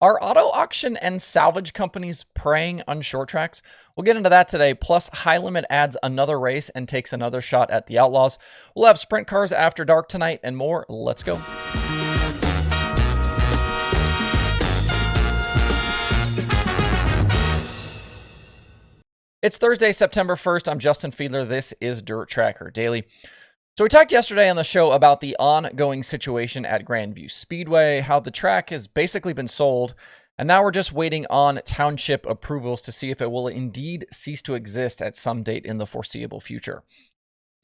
Are auto auction and salvage companies preying on short tracks? We'll get into that today. Plus, High Limit adds another race and takes another shot at the Outlaws. We'll have sprint cars after dark tonight and more. Let's go. It's Thursday, September 1st. I'm Justin Fiedler. This is Dirt Tracker Daily. So we talked yesterday on the show about the ongoing situation at Grandview Speedway, how the track has basically been sold, and now we're just waiting on township approvals to see if it will indeed cease to exist at some date in the foreseeable future.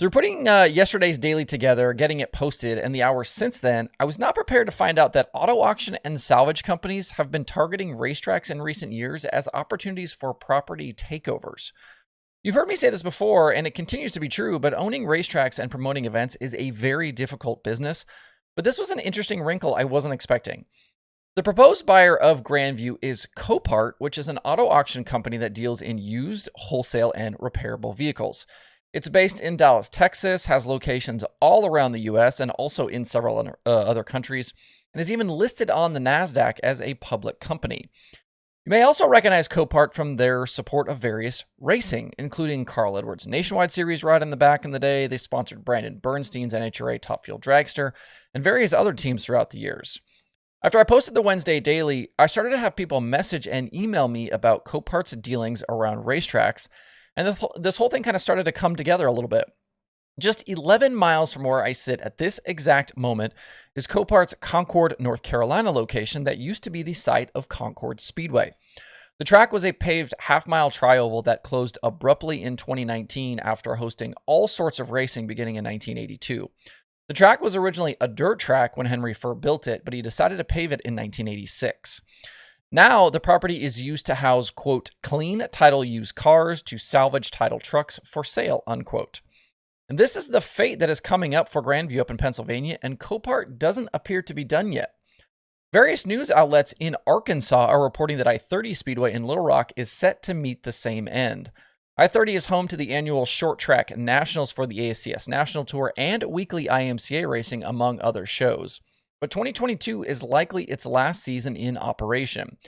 Through putting yesterday's daily together, getting it posted, and the hours since then, I was not prepared to find out that auto auction and salvage companies have been targeting racetracks in recent years as opportunities for property takeovers. You've heard me say this before, and it continues to be true, but owning racetracks and promoting events is a very difficult business. But this was an interesting wrinkle I wasn't expecting. The proposed buyer of Grandview is Copart, which is an auto auction company that deals in used, wholesale, and repairable vehicles. It's based in Dallas, Texas, has locations all around the US and also in several other countries, and is even listed on the NASDAQ as a public company. You may also recognize Copart from their support of various racing, including Carl Edwards' Nationwide Series ride in the back in the day. They sponsored Brandon Bernstein's NHRA Top Fuel Dragster and various other teams throughout the years. After I posted the Wednesday Daily, I started to have people message and email me about Copart's dealings around racetracks, and this whole thing kind of started to come together a little bit. Just 11 miles from where I sit at this exact moment is Copart's Concord, North Carolina location that used to be the site of Concord Speedway. The track was a paved half-mile trioval that closed abruptly in 2019 after hosting all sorts of racing beginning in 1982. The track was originally a dirt track when Henry Furr built it, but he decided to pave it in 1986. Now, the property is used to house, quote, clean title used cars to salvage title trucks for sale, unquote. And this is the fate that is coming up for Grandview up in Pennsylvania, and Copart doesn't appear to be done yet. Various news outlets in Arkansas are reporting that I-30 Speedway in Little Rock is set to meet the same end. I-30 is home to the annual Short Track Nationals for the ASCS National Tour and weekly IMCA racing, among other shows. But 2022 is likely its last season in operation.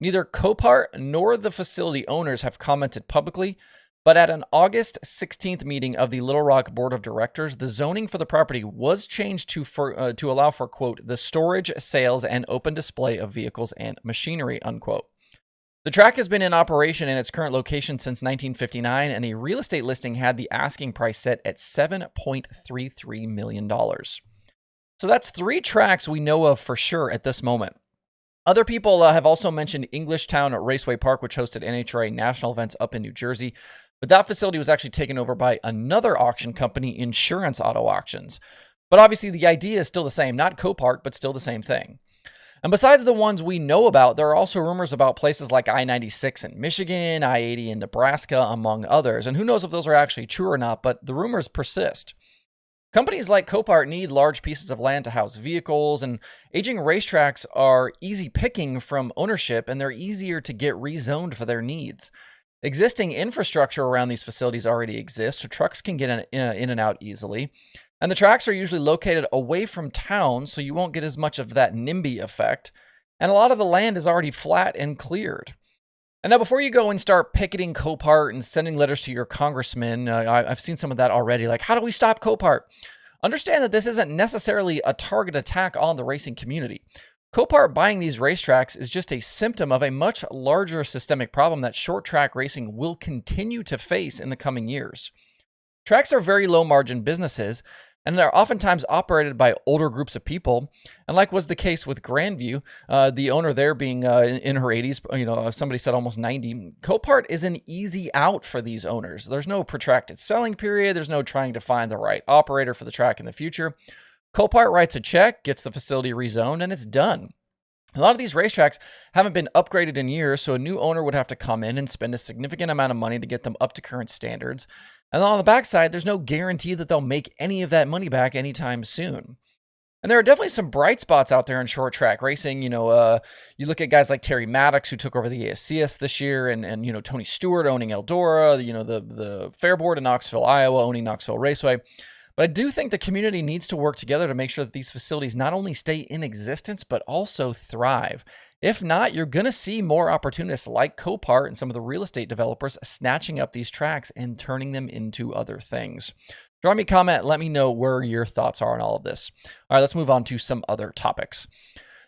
Neither Copart nor the facility owners have commented publicly, but at an August 16th meeting of the Little Rock Board of Directors, the zoning for the property was changed to allow for, quote, the storage, sales, and open display of vehicles and machinery, unquote. The track has been in operation in its current location since 1959, and a real estate listing had the asking price set at $7.33 million. So that's 3 tracks we know of for sure at this moment. Other people have also mentioned Englishtown Raceway Park, which hosted NHRA national events up in New Jersey. But that facility was actually taken over by another auction company, Insurance Auto Auctions. But obviously the idea is still the same, not Copart, but still the same thing. And besides the ones we know about, there are also rumors about places like I-96 in Michigan, I-80 in Nebraska, among others. And who knows if those are actually true or not, but the rumors persist. Companies like Copart need large pieces of land to house vehicles, and aging racetracks are easy picking from ownership, and they're easier to get rezoned for their needs. Existing infrastructure around these facilities already exists, so trucks can get in and out easily. And the tracks are usually located away from town, so you won't get as much of that NIMBY effect. And a lot of the land is already flat and cleared. And now before you go and start picketing Copart and sending letters to your congressman, I've seen some of that already, like, how do we stop Copart? Understand that this isn't necessarily a target attack on the racing community. Copart buying these racetracks is just a symptom of a much larger systemic problem that short track racing will continue to face in the coming years. Tracks are very low margin businesses, and they're oftentimes operated by older groups of people. And like was the case with Grandview, the owner there being in her 80s, somebody said almost 90, Copart is an easy out for these owners. There's no protracted selling period. There's no trying to find the right operator for the track in the future. Copart writes a check, gets the facility rezoned, and it's done. A lot of these racetracks haven't been upgraded in years, so a new owner would have to come in and spend a significant amount of money to get them up to current standards. And on the backside, there's no guarantee that they'll make any of that money back anytime soon. And there are definitely some bright spots out there in short track racing. You look at guys like Terry Maddox, who took over the ASCS this year, and Tony Stewart owning Eldora, the Fairboard in Knoxville, Iowa, owning Knoxville Raceway. But I do think the community needs to work together to make sure that these facilities not only stay in existence, but also thrive. If not, you're going to see more opportunists like Copart and some of the real estate developers snatching up these tracks and turning them into other things. Drop me a comment. Let me know where your thoughts are on all of this. All right, let's move on to some other topics.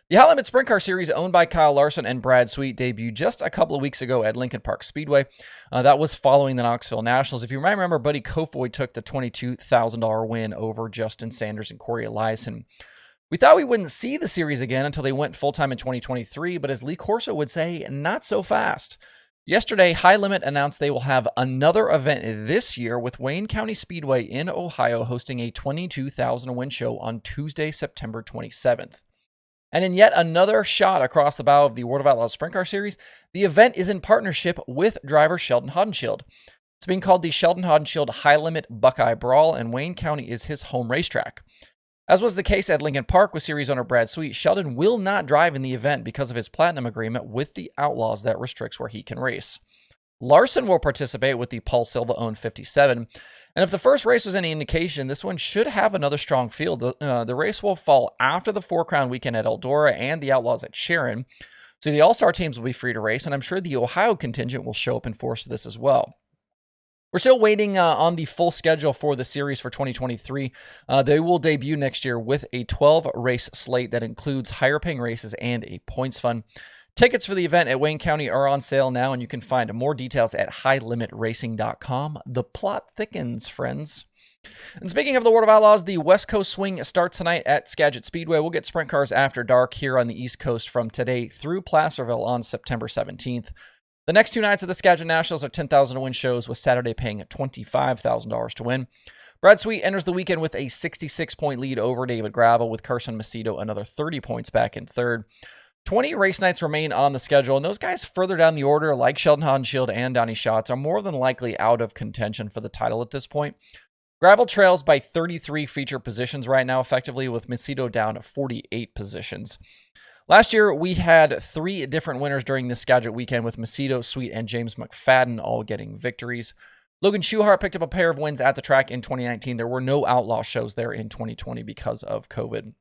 The High Limit Sprint Car Series, owned by Kyle Larson and Brad Sweet, debuted just a couple of weeks ago at Lincoln Park Speedway. That was following the Knoxville Nationals. If you might remember, Buddy Kofoid took the $22,000 win over Justin Sanders and Corey Eliason. We thought we wouldn't see the series again until they went full-time in 2023, but as Lee Corso would say, not so fast. Yesterday, High Limit announced they will have another event this year with Wayne County Speedway in Ohio hosting a 22,000 win show on Tuesday, September 27th. And in yet another shot across the bow of the World of Outlaws Sprint Car Series, the event is in partnership with driver Sheldon Haudenschild. It's being called the Sheldon Haudenschild High Limit Buckeye Brawl, and Wayne County is his home racetrack. As was the case at Lincoln Park with series owner Brad Sweet, Sheldon will not drive in the event because of his platinum agreement with the Outlaws that restricts where he can race. Larson will participate with the Paul Silva-owned 57, and if the first race was any indication, this one should have another strong field. The race will fall after the Four Crown weekend at Eldora and the Outlaws at Sharon, so the All-Star teams will be free to race, and I'm sure the Ohio contingent will show up in force to this as well. We're still waiting on the full schedule for the series for 2023. They will debut next year with a 12-race slate that includes higher-paying races and a points fund. Tickets for the event at Wayne County are on sale now, and you can find more details at highlimitracing.com. The plot thickens, friends. And speaking of the World of Outlaws, the West Coast Swing starts tonight at Skagit Speedway. We'll get sprint cars after dark here on the East Coast from today through Placerville on September 17th. The next two nights of the Skagit Nationals are 10,000 to win shows, with Saturday paying $25,000 to win. Brad Sweet enters the weekend with a 66-point lead over David Gravel, with Carson Macedo another 30 points back in third. 20 race nights remain on the schedule, and those guys further down the order, like Sheldon Haudenschild and Donnie Schatz, are more than likely out of contention for the title at this point. Gravel trails by 33 feature positions right now, effectively, with Macedo down 48 positions. Last year, we had 3 different winners during this Skagit weekend, with Macedo, Sweet, and James McFadden all getting victories. Logan Schuchart picked up a pair of wins at the track in 2019. There were no Outlaw shows there in 2020 because of COVID.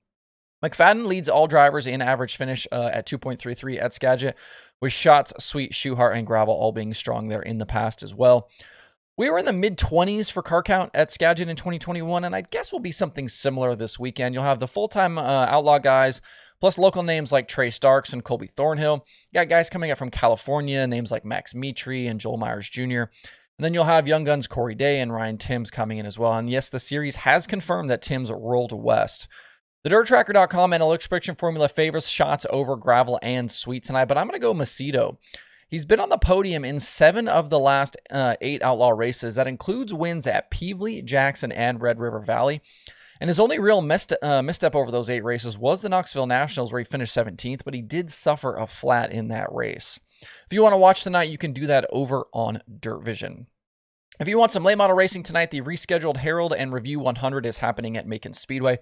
McFadden leads all drivers in average finish at 2.33 at Skagit, with Schatz, Sweet, Schuchart, and Gravel all being strong there in the past as well. We were in the mid-20s for car count at Skagit in 2021, and I guess will be something similar this weekend. You'll have the full-time Outlaw guys, plus local names like Trey Starks and Colby Thornhill. You got guys coming up from California, names like Max Mitri and Joel Myers Jr., and then you'll have young guns Corey Day and Ryan Timms coming in as well. And yes, the series has confirmed that Timms rolled west. The DirtTracker.com analytics prediction formula favors Schatz over Gravel and Sweet tonight, but I'm going to go Macedo. He's been on the podium in 7 of the last 8 Outlaw races. That includes wins at Peevely, Jackson, and Red River Valley. And his only real misstep over those 8 races was the Knoxville Nationals, where he finished 17th, but he did suffer a flat in that race. If you want to watch tonight, you can do that over on Dirt Vision. If you want some late model racing tonight, the rescheduled Herald and Review 100 is happening at Macon Speedway.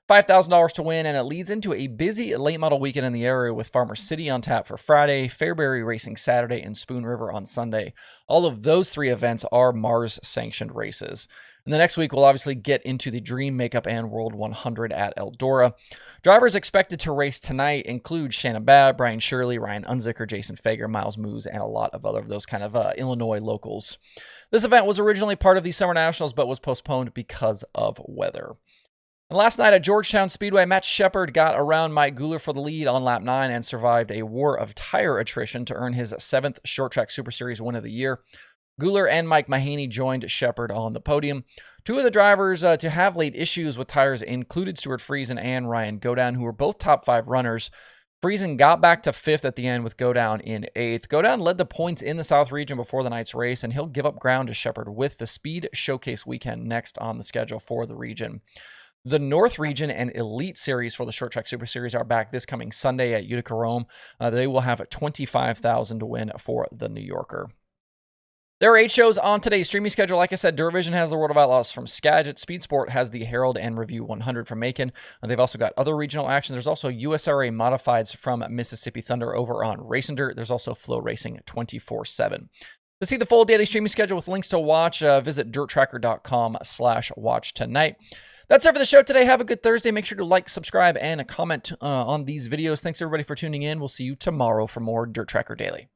$5,000 to win, and it leads into a busy late model weekend in the area with Farmer City on tap for Friday, Fairbury Racing Saturday, and Spoon River on Sunday. All of those 3 events are Mars-sanctioned races. And the next week, we'll obviously get into the Dream Makeup and World 100 at Eldora. Drivers expected to race tonight include Shannon Babb, Brian Shirley, Ryan Unzicker, Jason Fager, Miles Moose, and a lot of other of those kind of Illinois locals. This event was originally part of the Summer Nationals, but was postponed because of weather. And last night at Georgetown Speedway, Matt Shepard got around Mike Guler for the lead on lap 9 and survived a war of tire attrition to earn his 7th Short Track Super Series win of the year. Guler and Mike Mahaney joined Shepard on the podium. 2 of the drivers to have late issues with tires included Stuart Friesen and Ryan Godown, who were both top 5 runners. Friesen got back to 5th at the end with Godown in 8th. Godown led the points in the South region before the night's race, and he'll give up ground to Shepard with the Speed Showcase weekend next on the schedule for the region. The North Region and Elite Series for the Short Track Super Series are back this coming Sunday at Utica Rome. They will have $25,000 to win for the New Yorker. There are 8 shows on today's streaming schedule. Like I said, Dirt Vision has the World of Outlaws from Skagit. Speed Sport has the Herald and Review 100 from Macon. They've also got other regional action. There's also USRA Modifieds from Mississippi Thunder over on Racing Dirt. There's also Flow Racing 24/7. To see the full daily streaming schedule with links to watch, visit dirttracker.com/watch tonight. That's it for the show today. Have a good Thursday. Make sure to like, subscribe, and comment on these videos. Thanks everybody for tuning in. We'll see you tomorrow for more Dirt Tracker Daily.